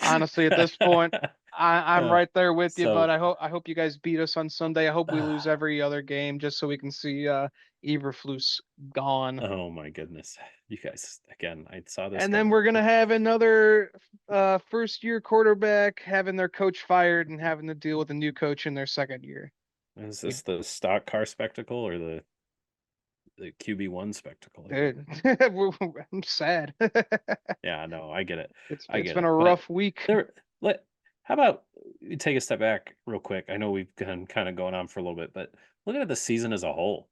Honestly, at this point, I'm Uh, right there with you, but so I hope you guys beat us on Sunday. I hope we lose every other game just so we can see Eberflus gone. oh my goodness. You guys again, I saw this And then coming. we're gonna have another first year quarterback having their coach fired and having to deal with a new coach in their second year. Is We this the stock car spectacle or the QB1 spectacle again? Dude, I'm sad. Yeah, no, I get it. I It's get been it. a But rough week. there let how about we take a step back real quick? I know we've been kind of going on for a little bit, but looking at the season as a whole,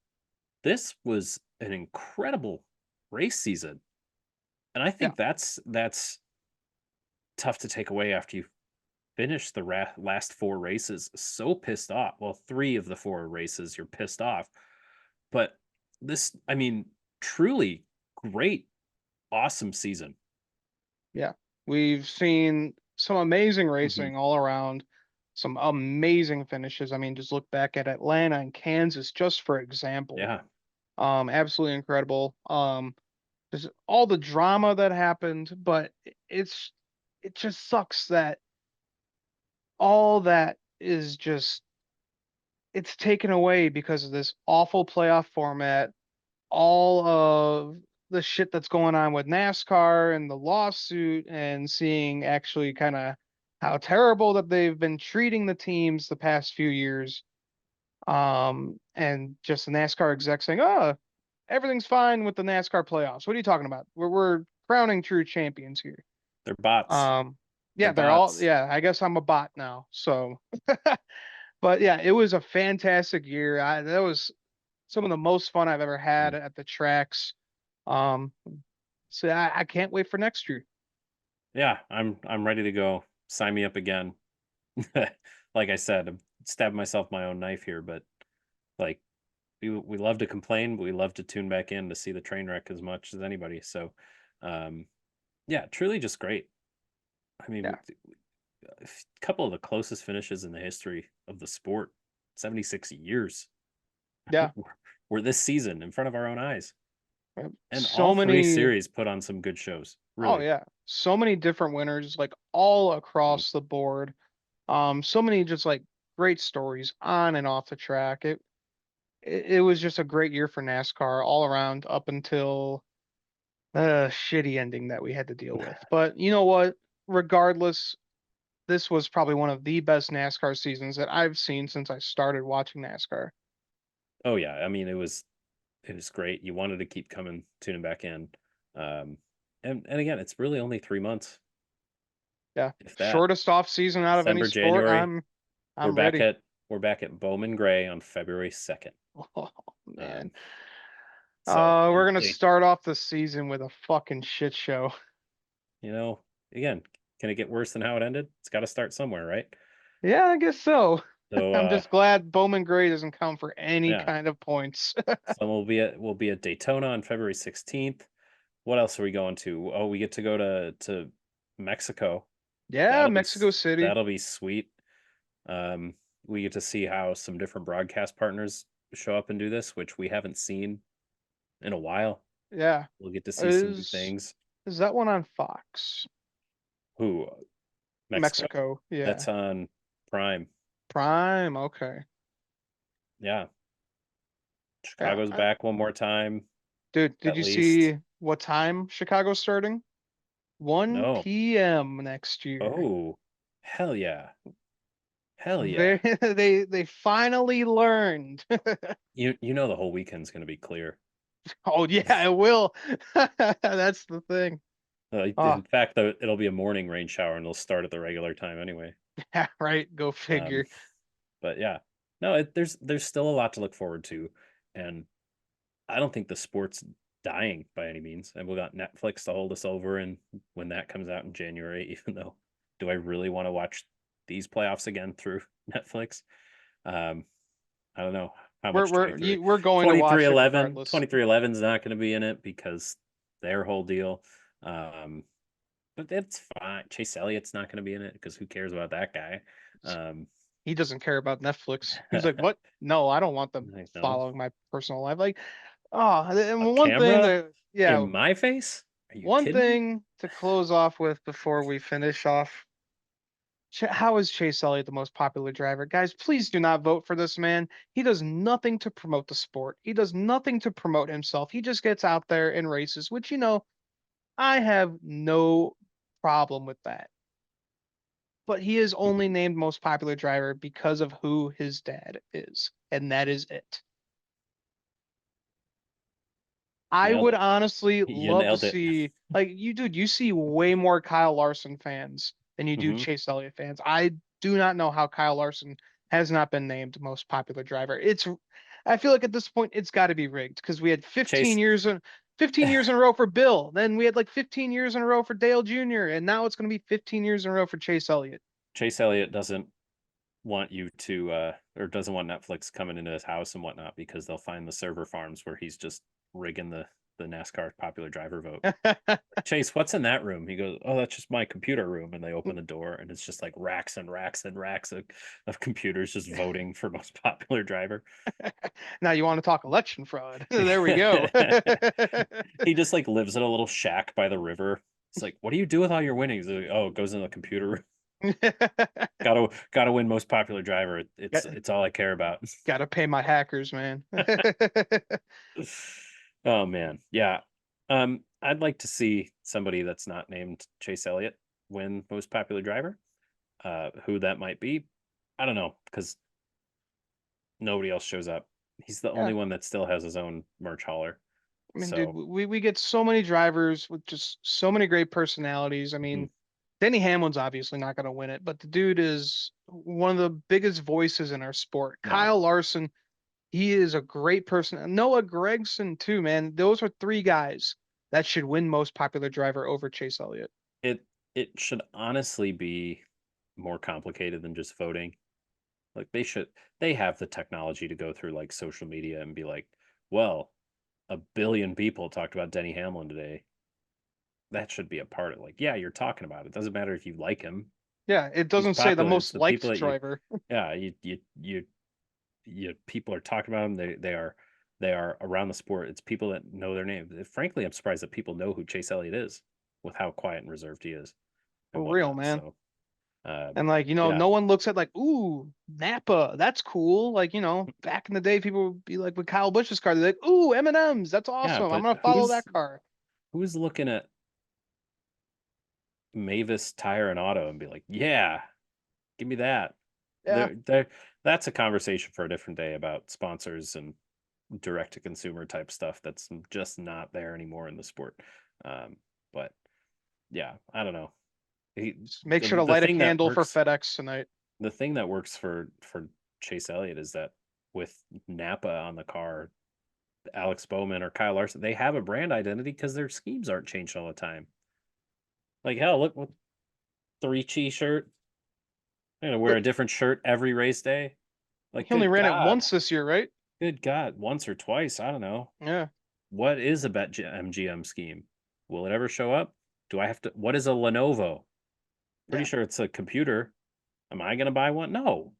this was an incredible race season. And I Yeah, think that's tough to take away after you finish the last four races so pissed off. Well, three of the four races you're pissed off, but this, I mean, truly great, awesome season. yeah. We've seen some amazing Hmm. racing all around, some amazing finishes. I mean, just look back at Atlanta and Kansas, just for example. Yeah, Absolutely incredible. Just all the drama that happened, but it's it just sucks that all that is just it's taken away because of this awful playoff format, all of the shit that's going on with NASCAR and the lawsuit, and seeing actually kind of how terrible that they've been treating the teams the past few years. And just the NASCAR exec saying, "Oh, everything's fine with the NASCAR playoffs. What are you talking about? We're crowning true champions here." they're bots. Um, They're yeah, they're all, bots. yeah, I guess I'm a bot now. So, but yeah, it was a fantastic year. That was some of the most fun I've ever had Mm. at the tracks. Um, so I can't wait for next year. Yeah, I'm ready to go. Sign me up again. Like I said, I'm stabbing myself my own knife here, but like we love to complain, but we love to tune back in to see the train wreck as much as anybody. So, um, yeah, truly just great. I mean, Yeah, a couple of the closest finishes in the history of the sport, 76 years yeah. were this season in front of our own eyes. And all So three many, series put on some good shows, oh really. yeah, so many different winners, like all Mhm. across the board. So many just like great stories on and off the track. It was just a great year for NASCAR all around up until the shitty ending that we had to deal with. But you know what? Regardless, this was probably one of the best NASCAR seasons that I've seen since I started watching NASCAR. Oh yeah, I mean it was great. You wanted to keep coming, tuning back in. Um, and again, it's really only 3 months, Yeah, if that. shortest off season out of any December, sport. January. We're I'm back ready. at we're back at Bowman Gray on February 2nd. Oh man. Um, so We're gonna they, start off the season with a fucking shit show. you know, again, can it get worse than how it ended? It's got to start somewhere, right? Yeah, I guess so. So I'm just glad Bowman Gray doesn't count for any yeah, kind of points. so we'll be at Daytona on February 16th. What else are we going to? Oh, we get to go to Mexico. Yeah, That'll be Mexico City. that'll be sweet. Um, we get to see how some different broadcast partners show up and do this, which we haven't seen in a while. Yeah. We'll get to see some new Is things. is that one on Fox? Who? Mexico. Mexico. That's Yeah. on Prime. Prime. Okay. Yeah. Yeah. Chicago's back one more time, Dude, did at you least. see what time Chicago's starting? 1 No. p.m. next year. Oh, hell yeah. Hell They yeah. they finally learned. You know the whole weekend's going to be clear. Oh yeah, it will. That's the thing. Oh, In fact, though, it'll be a morning rain shower and they'll start at the regular time anyway. yeah, right. Go Um, figure. but yeah, no, there's still a lot to look forward to, and I don't think the sport's dying by any means. And we got Netflix to hold us over, and when that comes out in January, even though, do I really want to watch these playoffs again through Netflix? Um, I don't know how We're much we're 23 you, we're going to 23 watch it 11 regardless. 23 is not going to be in it because their whole deal. Um, but that's fine. Chase Elliott's not going to be in it because who cares about that guy? Um, He doesn't care about Netflix. He's like, "What? No, I don't want them I know. following my personal life." Like, oh, A and one thing camera that, yeah, in my face? Are you one kidding me? thing to close off with before we finish off. How is Chase Elliott the most popular driver? Guys, please do not vote for this man. He does nothing to promote the sport. He does nothing to promote himself. He just gets out there and races, which, I have no problem with that. But he is only Mhm. named most popular driver because of who his dad is, and that is it. I Nailed would it. honestly You love to nailed it. see, like, dude, you see way more Kyle Larson fans than you do Hmm. Chase Elliott fans. I do not know how Kyle Larson has not been named most popular driver. I feel like at this point it's got to be rigged because we had 15 Chase, years in 15 years in a row for Bill. Then we had like 15 years in a row for Dale Jr. And now it's going to be 15 years in a row for Chase Elliott. Chase Elliott doesn't want you to or doesn't want Netflix coming into his house and whatnot because they'll find the server farms where he's just rigging the NASCAR popular driver vote. Chase, what's in that room? He goes, oh, that's just my computer room. And they open the door and it's just like racks and racks and racks of computers just voting for most popular driver. Now you want to talk election fraud. There we go. He just like lives in a little shack by the river. It's like, what do you do with all your winnings? Like, oh, it goes in the computer room. Gotta win most popular driver. It's all I care about. Gotta pay my hackers, man. Oh man, yeah. I'd like to see somebody that's not named Chase Elliott win most popular driver. Who that might be, I don't know, because nobody else shows up. He's the only Yeah. one that still has his own merch hauler. I mean, So, dude, we get so many drivers with just so many great personalities. I mhm, mean, Denny Hamlin's obviously not going to win it, but the dude is one of the biggest voices in our sport. no, Kyle Larson, he is a great person. Noah Gregson too, man. Those are three guys that should win most popular driver over Chase Elliott. it it should honestly be more complicated than just voting. Like they have the technology to go through like social media and be like, well, a billion people talked about Denny Hamlin today. That should be a part of it. Like, yeah, you're talking about it. Doesn't matter if you like him. Yeah, it He's doesn't say the popular. It's most the people liked that you, driver. yeah, you people are talking about him. They are around the sport. It's people that know their name. Frankly, I'm surprised that people know who Chase Elliott is with how quiet and reserved he is and For real, whatnot. man. So, And like, yeah, no one looks at like, ooh, Napa, that's cool. Like, back in the day, people would be like with Kyle Busch's car, they're like, ooh, M&M's, that's yeah. awesome. I'm But gonna follow that car. who's looking at Mavis Tire and Auto and be like, yeah, give me that. Yeah. That's a conversation for a different day about sponsors and direct to consumer type stuff that's just not there anymore in the sport. Um, but yeah, I don't know. Just make sure to The light a thing that candle for works, FedEx tonight. the thing that works for Chase Elliott is that with Napa on the car, Alex Bowman or Kyle Larson, they have a brand identity because their schemes aren't changed all the time. Like hell, look what the Ricci shirt. I'm gonna wear Look, a different shirt every race day. Like, he only good ran it God. once this year, right? Good God. Once or twice. I don't know. Yeah. What is a MGM scheme? Will it ever show up? Do I have to? What is a Lenovo? Pretty Yeah. sure it's a computer. Am I going to buy one? No.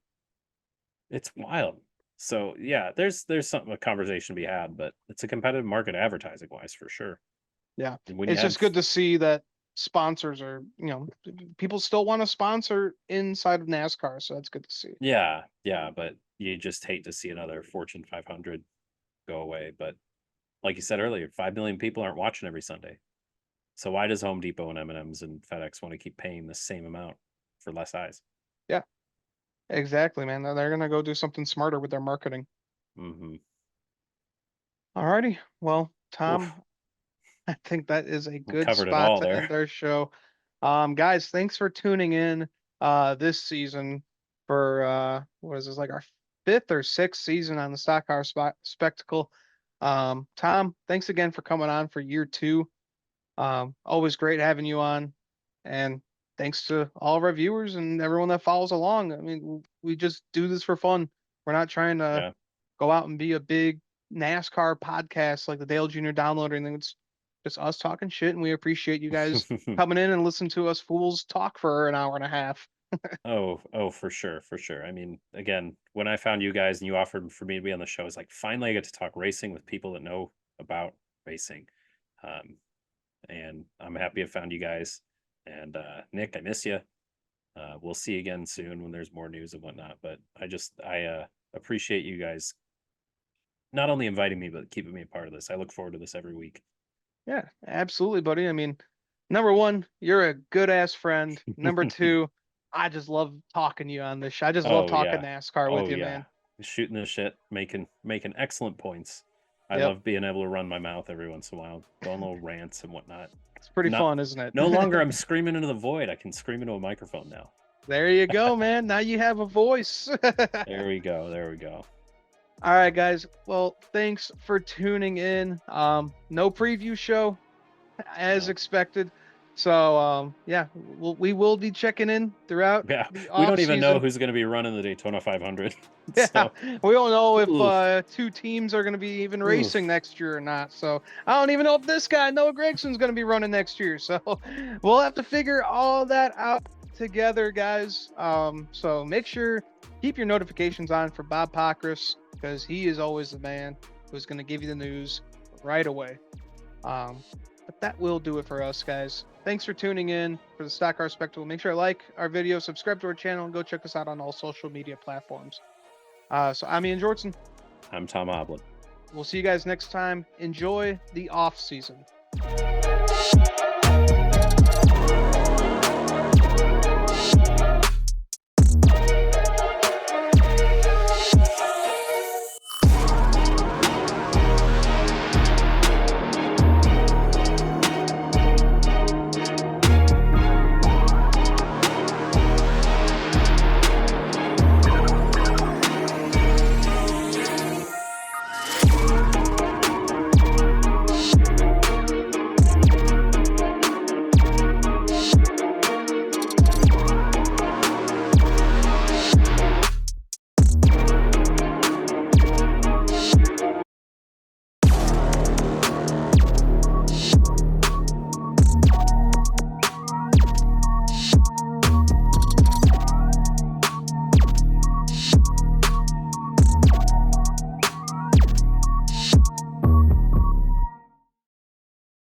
It's wild. So yeah, there's something a conversation to be had, but it's a competitive market advertising wise for sure. Yeah. And when you It's have just good to see that sponsors are, people still want to sponsor inside of NASCAR, so that's good to see. yeah, but you just hate to see another Fortune 500 go away. But like you said earlier, 5 million people aren't watching every Sunday. So why does Home Depot and M&M's and FedEx want to keep paying the same amount for less eyes? Yeah, exactly, man. They're gonna go do something smarter with their marketing. Mm-hmm. Alrighty. Well, Oof, Tom, I think that is a we good covered it spot all to there. end our show. Guys, thanks for tuning in this season for what is this, like our fifth or sixth season on the Stock Car Spectacle. Tom, thanks again for coming on for year two. Always great having you on. And thanks to all of our viewers and everyone that follows along. I mean, we just do this for fun. We're not trying to Yeah. go out and be a big NASCAR podcast like the Dale Jr. Download or anything. It's just us talking shit, and we appreciate you guys coming in and listening to us fools talk for an hour and a half. Oh, for sure, for sure. I mean, again, when I found you guys and you offered for me to be on the show, it's like finally I get to talk racing with people that know about racing. Um, and I'm happy I found you guys. And Nick, I miss you. We'll see you again soon when there's more news and whatnot. But I appreciate you guys not only inviting me but keeping me a part of this. I look forward to this every week. Yeah, absolutely, buddy. I mean, number one, you're a good ass friend. Number two, I just love talking to you on this. I just love Oh talking yeah. NASCAR with Oh you, yeah. man. Shooting the shit, making excellent points. I Yep. love being able to run my mouth every once in a while, going little rants and whatnot. It's pretty Not fun, isn't no longer it? I'm screaming into the void. I can scream into a microphone now. There you go, man. Now you have a voice. There we go. There we go. All right, guys. Well, thanks for tuning in. No preview show as No. expected. So, yeah, we will be checking in throughout Yeah, the we off don't even know season. who's going to be running the Daytona 500. Yeah, So, we don't know if oof, two teams are going to be even racing oof. next year or not. So I don't even know if this guy Noah Gregson's going to be running next year. So we'll have to figure all that out together, guys. So make sure keep your notifications on for Bob Pockrass because he is always the man who's going to give you the news right away. But that will do it for us, guys. Thanks for tuning in for the Stock Car Spectacle. Make sure to like our video, subscribe to our channel, and go check us out on all social media platforms. So I'm Ian Jortson. I'm Tom Hoblin. We'll see you guys next time. Enjoy the off season.